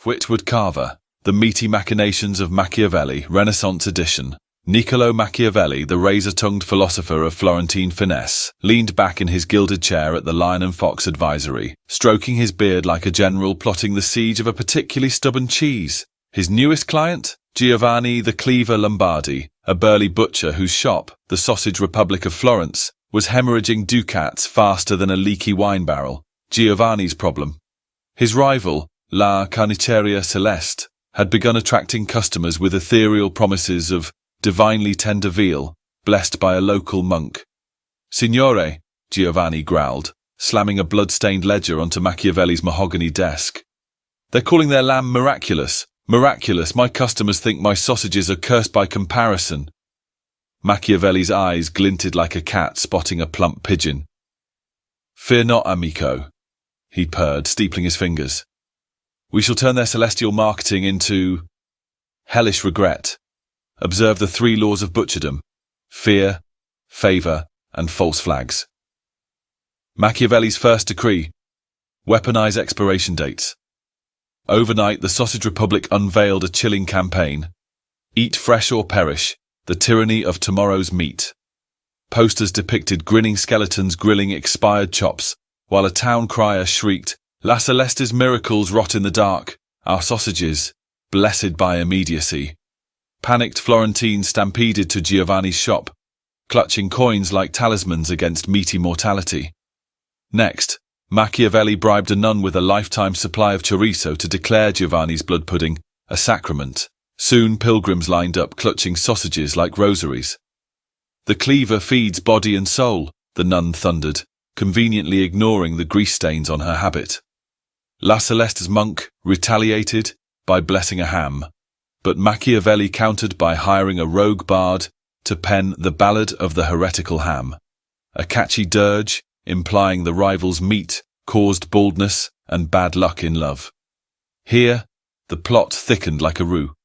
Whittward Carver, The Meaty Machinations of Machiavelli, Renaissance edition. Niccolò Machiavelli, the razor-tongued philosopher of Florentine finesse, leaned back in his gilded chair at the Lion and Fox Advisory, stroking his beard like a general plotting the siege of a particularly stubborn cheese. His newest client? Giovanni the Cleaver Lombardi, a burly butcher whose shop, the Sausage Republic of Florence, was hemorrhaging ducats faster than a leaky wine barrel. Giovanni's problem. His rival, La Carniceria Celeste, had begun attracting customers with ethereal promises of divinely tender veal, blessed by a local monk. Signore, Giovanni growled, slamming a blood-stained ledger onto Machiavelli's mahogany desk. They're calling their lamb miraculous. Miraculous, my customers think my sausages are cursed by comparison. Machiavelli's eyes glinted like a cat spotting a plump pigeon. Fear not, amico, he purred, steepling his fingers. We shall turn their celestial marketing into hellish regret. Observe the 3 laws of butcherdom: fear, favor, and false flags. Machiavelli's first decree: weaponize expiration dates. Overnight, the Sausage Republic unveiled a chilling campaign. Eat fresh or perish, the tyranny of tomorrow's meat. Posters depicted grinning skeletons grilling expired chops, while a town crier shrieked, La Celeste's miracles rot in the dark, our sausages, blessed by immediacy. Panicked Florentines stampeded to Giovanni's shop, clutching coins like talismans against meaty mortality. Next, Machiavelli bribed a nun with a lifetime supply of chorizo to declare Giovanni's blood pudding a sacrament. Soon pilgrims lined up clutching sausages like rosaries. The cleaver feeds body and soul, the nun thundered, conveniently ignoring the grease stains on her habit. La Celeste's monk retaliated by blessing a ham, but Machiavelli countered by hiring a rogue bard to pen the Ballad of the Heretical Ham, a catchy dirge implying the rival's meat caused baldness and bad luck in love. Here, the plot thickened like a roux.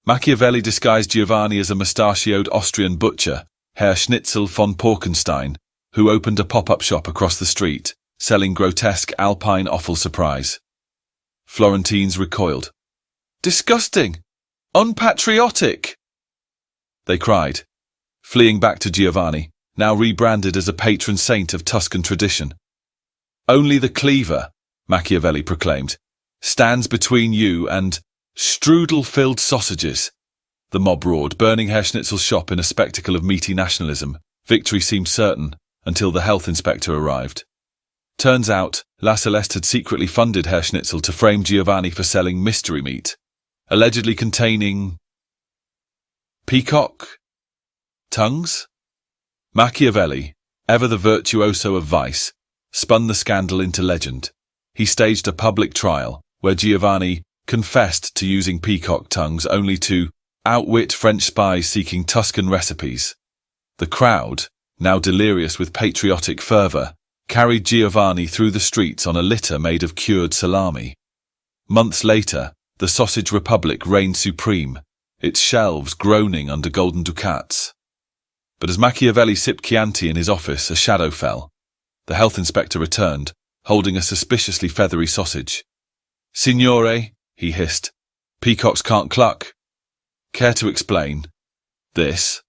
Machiavelli disguised Giovanni as a mustachioed Austrian butcher, Herr Schnitzel von Porkenstein, who opened a pop-up shop across the street, selling grotesque alpine offal surprise. Florentines recoiled. Disgusting! Unpatriotic! They cried, fleeing back to Giovanni, now rebranded as a patron saint of Tuscan tradition. Only the cleaver, Machiavelli proclaimed, stands between you and strudel-filled sausages. The mob roared, burning Herr Schnitzel's shop in a spectacle of meaty nationalism. Victory seemed certain, until the health inspector arrived. Turns out, La Celeste had secretly funded Herr Schnitzel to frame Giovanni for selling mystery meat, allegedly containing peacock tongues? Machiavelli, ever the virtuoso of vice, spun the scandal into legend. He staged a public trial, where Giovanni confessed to using peacock tongues only to outwit French spies seeking Tuscan recipes. The crowd, now delirious with patriotic fervor, carried Giovanni through the streets on a litter made of cured salami. Months later, the Sausage Republic reigned supreme, its shelves groaning under golden ducats. But as Machiavelli sipped Chianti in his office, a shadow fell. The health inspector returned, holding a suspiciously feathery sausage. Signore, he hissed, peacocks can't cluck. Care to explain this?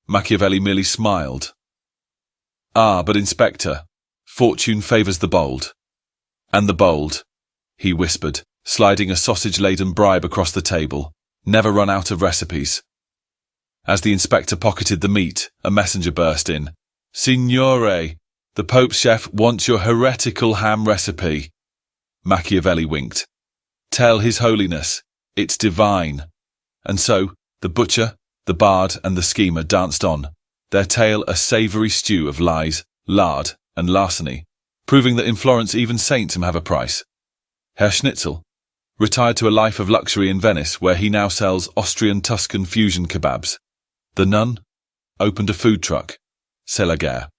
Machiavelli merely smiled. Ah, but Inspector, fortune favours the bold. And the bold, he whispered, sliding a sausage-laden bribe across the table, never run out of recipes. As the inspector pocketed the meat, a messenger burst in. Signore, the Pope's chef wants your heretical ham recipe. Machiavelli winked. Tell His Holiness, it's divine. And so, the butcher, the bard, and the schemer danced on, their tale a savoury stew of lies, lard, and larceny, proving that in Florence even saints have a price. Herr Schnitzel retired to a life of luxury in Venice, where he now sells Austrian Tuscan fusion kebabs. The nun opened a food truck, C'est la guerre.